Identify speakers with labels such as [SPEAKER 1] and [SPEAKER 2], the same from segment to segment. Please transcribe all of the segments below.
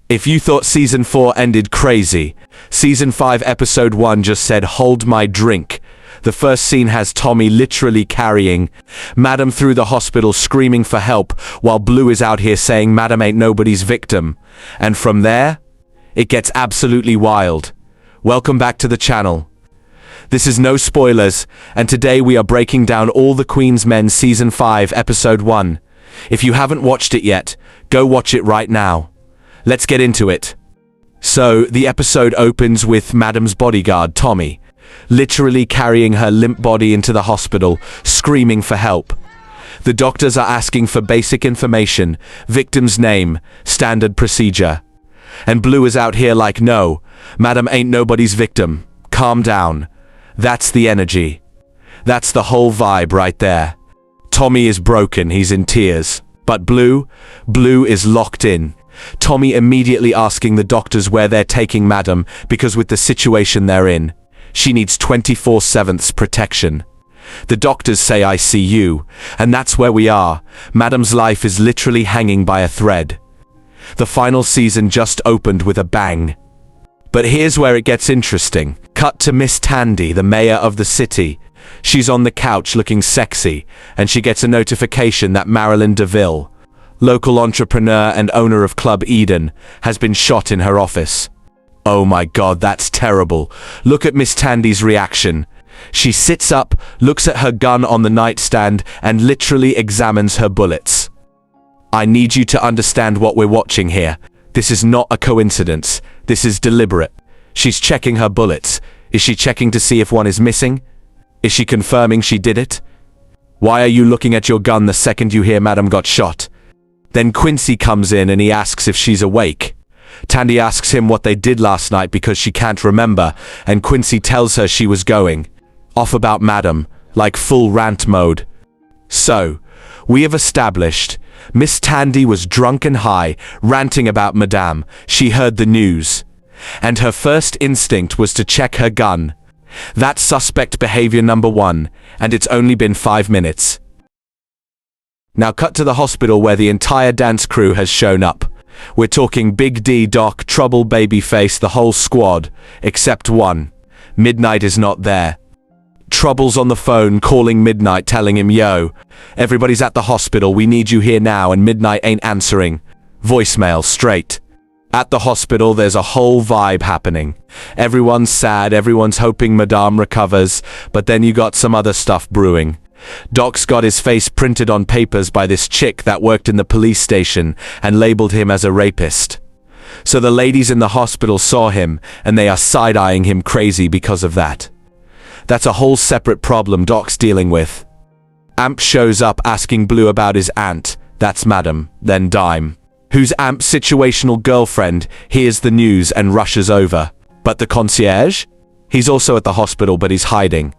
[SPEAKER 1] If you thought Season 4 ended crazy, Season 5 Episode 1 just said, "Hold my drink." The first scene has Tommy literally carrying Madam through the hospital screaming for help, while Blue is out here saying Madam ain't nobody's victim. And from there, it gets absolutely wild. Welcome back to the channel. This is no spoilers, and today we are breaking down all the Queen's Men Season 5 Episode 1. If you haven't watched it yet, go watch it right now. Let's get into it. So, the episode opens with Madam's bodyguard, Tommy, literally carrying her limp body into the hospital, screaming for help. The doctors are asking for basic information, victim's name, standard procedure. And Blue is out here like, no, Madam ain't nobody's victim. Calm down. That's the energy. That's the whole vibe right there. Tommy is broken, he's in tears. But Blue is locked in. Tommy immediately asking the doctors where they're taking Madam, because with the situation they're in, she needs 24/7 protection. The doctors say ICU, and that's where we are. Madam's life is literally hanging by a thread. The final season just opened with a bang. But here's where it gets interesting. Cut to Miss Tandy, the mayor of the city. She's on the couch looking sexy, and she gets a notification that Marilyn DeVille, local entrepreneur and owner of Club Eden, has been shot in her office. Oh my god, that's terrible. Look at Miss Tandy's reaction. She sits up, looks at her gun on the nightstand, and literally examines her bullets. I need you to understand what we're watching here. This is not a coincidence. This is deliberate. She's checking her bullets. Is she checking to see if one is missing? Is she confirming she did it? Why are you looking at your gun the second you hear Madam got shot? Then Quincy comes in and he asks if she's awake. Tandy asks him what they did last night because she can't remember, and Quincy tells her she was going off about Madam, like full rant mode. So, we have established Miss Tandy was drunk and high, ranting about Madame. She heard the news, and her first instinct was to check her gun. That's suspect behavior number 1, and it's only been 5 minutes. Now cut to the hospital where the entire dance crew has shown up. We're talking Big D, Doc, Trouble, Babyface, the whole squad, except one. Midnight is not there. Trouble's on the phone calling Midnight telling him, yo, everybody's at the hospital, we need you here now, and Midnight ain't answering. Voicemail straight. At the hospital there's a whole vibe happening. Everyone's sad, everyone's hoping Madame recovers, but then you got some other stuff brewing. Doc's got his face printed on papers by this chick that worked in the police station and labeled him as a rapist. So the ladies in the hospital saw him, and they are side-eyeing him crazy because of that. That's a whole separate problem Doc's dealing with. Amp shows up asking Blue about his aunt, that's Madam, then Dime, who's Amp's situational girlfriend, hears the news and rushes over. But the concierge? He's also at the hospital, but he's hiding.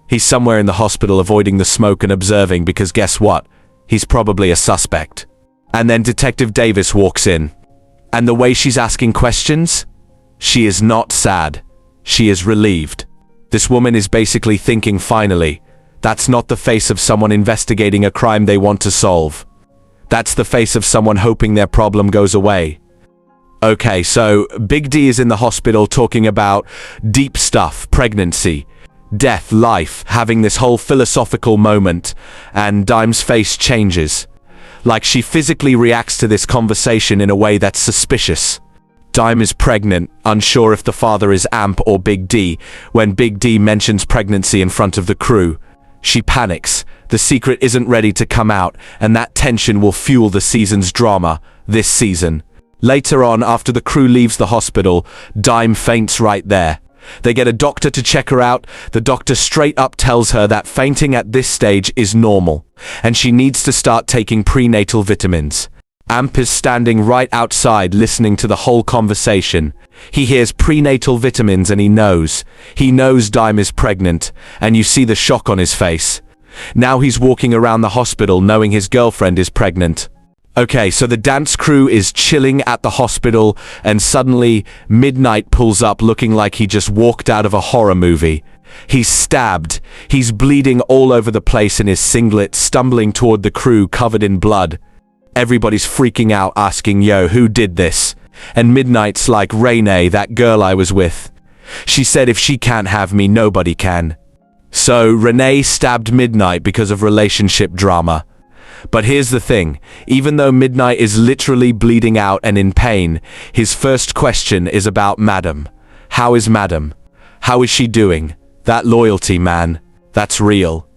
[SPEAKER 1] He's somewhere in the hospital avoiding the smoke and observing because guess what? He's probably a suspect. And then Detective Davis walks in. And the way she's asking questions? She is not sad. She is relieved. This woman is basically thinking, finally, that's not the face of someone investigating a crime they want to solve. That's the face of someone hoping their problem goes away. Okay, so Big D is in the hospital talking about deep stuff, pregnancy, death, life, having this whole philosophical moment, and Dime's face changes. Like she physically reacts to this conversation in a way that's suspicious. Dime is pregnant, unsure if the father is Amp or Big D. When Big D mentions pregnancy in front of the crew, she panics. The secret isn't ready to come out, and that tension will fuel the season's drama, this season. Later on, after the crew leaves the hospital, Dime faints right there. They get a doctor to check her out. The doctor straight up tells her that fainting at this stage is normal, and she needs to start taking prenatal vitamins. Amp is standing right outside listening to the whole conversation. He hears prenatal vitamins and he knows Dime is pregnant, and you see the shock on his face. Now he's walking around the hospital knowing his girlfriend is pregnant. Okay, so the dance crew is chilling at the hospital, and suddenly Midnight pulls up looking like he just walked out of a horror movie. He's stabbed. He's bleeding all over the place in his singlet, stumbling toward the crew covered in blood. Everybody's freaking out, asking, yo, who did this? And Midnight's like, Renee, that girl I was with. She said if she can't have me, nobody can. So Renee stabbed Midnight because of relationship drama. But here's the thing, even though Midnight is literally bleeding out and in pain, his first question is about Madam. How is Madam? How is she doing? That loyalty, man. That's real.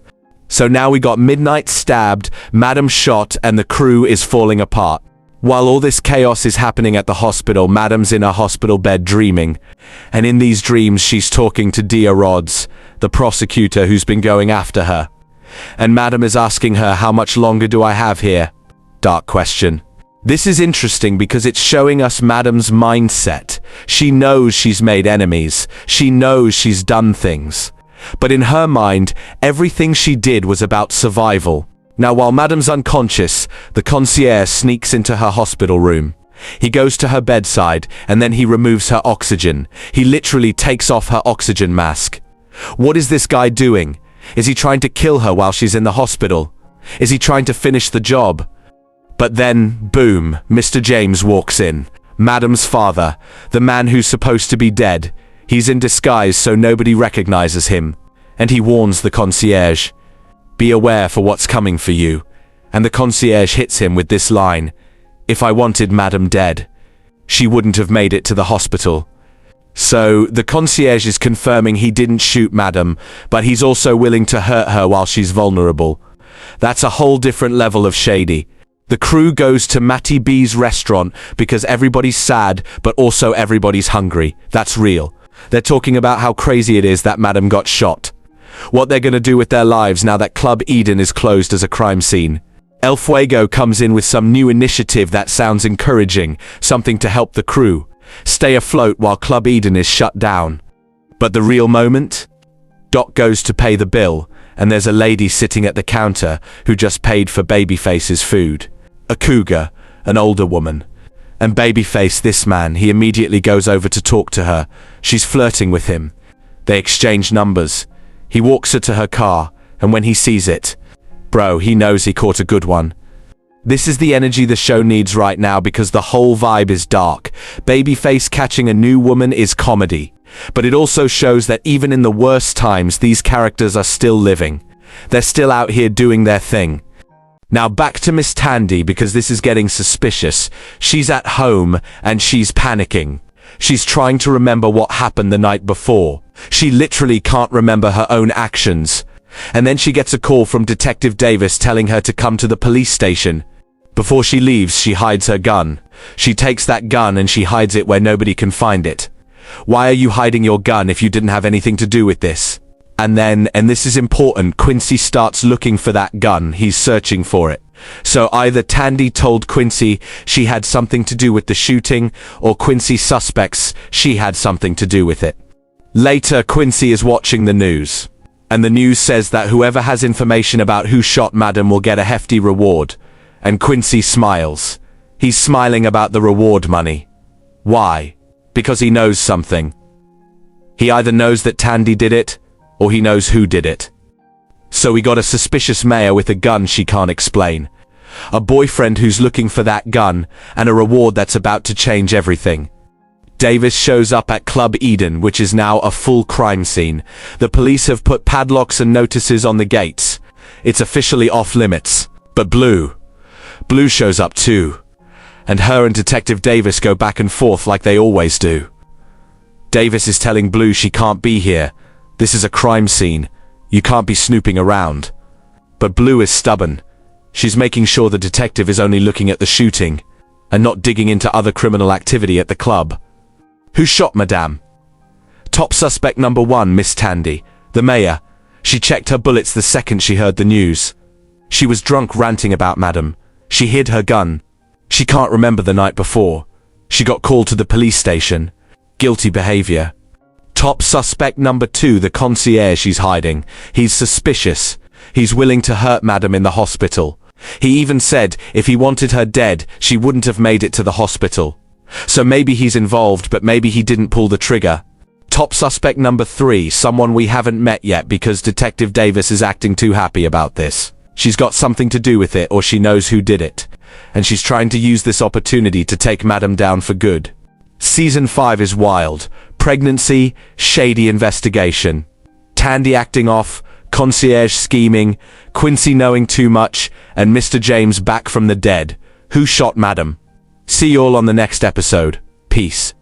[SPEAKER 1] So now we got Midnight stabbed, Madam shot, and the crew is falling apart. While all this chaos is happening at the hospital, Madam's in her hospital bed dreaming. And in these dreams, she's talking to Dia Rods, the prosecutor who's been going after her. And Madam is asking her, how much longer do I have here? Dark question. This is interesting because it's showing us Madam's mindset. She knows she's made enemies. She knows she's done things. But in her mind, everything she did was about survival. Now, while Madam's unconscious, the concierge sneaks into her hospital room. He goes to her bedside, and then he removes her oxygen. He literally takes off her oxygen mask. What is this guy doing? Is he trying to kill her while she's in the hospital? Is he trying to finish the job? But then, boom, Mr. James walks in. Madam's father, the man who's supposed to be dead. He's in disguise so nobody recognizes him. And he warns the concierge, be aware for what's coming for you. And the concierge hits him with this line, if I wanted Madam dead, she wouldn't have made it to the hospital. So, the concierge is confirming he didn't shoot Madam, but he's also willing to hurt her while she's vulnerable. That's a whole different level of shady. The crew goes to Matty B's restaurant because everybody's sad, but also everybody's hungry. That's real. They're talking about how crazy it is that Madam got shot. What they're gonna do with their lives now that Club Eden is closed as a crime scene. El Fuego comes in with some new initiative that sounds encouraging, something to help the crew stay afloat while Club Eden is shut down. But the real moment? Doc goes to pay the bill, and there's a lady sitting at the counter who just paid for Babyface's food. A cougar, an older woman. And Babyface, this man, he immediately goes over to talk to her. She's flirting with him. They exchange numbers. He walks her to her car, and when he sees it, bro, he knows he caught a good one. This is the energy the show needs right now because the whole vibe is dark. Babyface catching a new woman is comedy. But it also shows that even in the worst times, these characters are still living. They're still out here doing their thing. Now back to Miss Tandy because this is getting suspicious. She's at home and she's panicking. She's trying to remember what happened the night before. She literally can't remember her own actions. And then she gets a call from Detective Davis telling her to come to the police station. Before she leaves, she hides her gun. She takes that gun and she hides it where nobody can find it. Why are you hiding your gun if you didn't have anything to do with this? And then, and this is important, Quincy starts looking for that gun. He's searching for it. So either Tandy told Quincy she had something to do with the shooting, or Quincy suspects she had something to do with it. Later, Quincy is watching the news. And the news says that whoever has information about who shot Madam will get a hefty reward. And Quincy smiles. He's smiling about the reward money. Why? Because he knows something. He either knows that Tandy did it, or he knows who did it. So we got a suspicious mayor with a gun she can't explain. A boyfriend who's looking for that gun, and a reward that's about to change everything. Davis shows up at Club Eden, which is now a full crime scene. The police have put padlocks and notices on the gates. It's officially off limits. But Blue shows up too. And her and Detective Davis go back and forth like they always do. Davis is telling Blue she can't be here. This is a crime scene. You can't be snooping around. But Blue is stubborn. She's making sure the detective is only looking at the shooting, and not digging into other criminal activity at the club. Who shot Madame? Top suspect number 1, Miss Tandy, the mayor. She checked her bullets the second she heard the news. She was drunk ranting about Madam. She hid her gun. She can't remember the night before. She got called to the police station. Guilty behavior. Top suspect number 2, the concierge she's hiding. He's suspicious. He's willing to hurt Madam in the hospital. He even said if he wanted her dead, she wouldn't have made it to the hospital. So maybe he's involved, but maybe he didn't pull the trigger. Top suspect number 3, someone we haven't met yet because Detective Davis is acting too happy about this. She's got something to do with it, or she knows who did it. And she's trying to use this opportunity to take Madam down for good. Season 5 is wild. Pregnancy, shady investigation. Tandy acting off, concierge scheming, Quincy knowing too much, and Mr. James back from the dead. Who shot Madam? See you all on the next episode. Peace.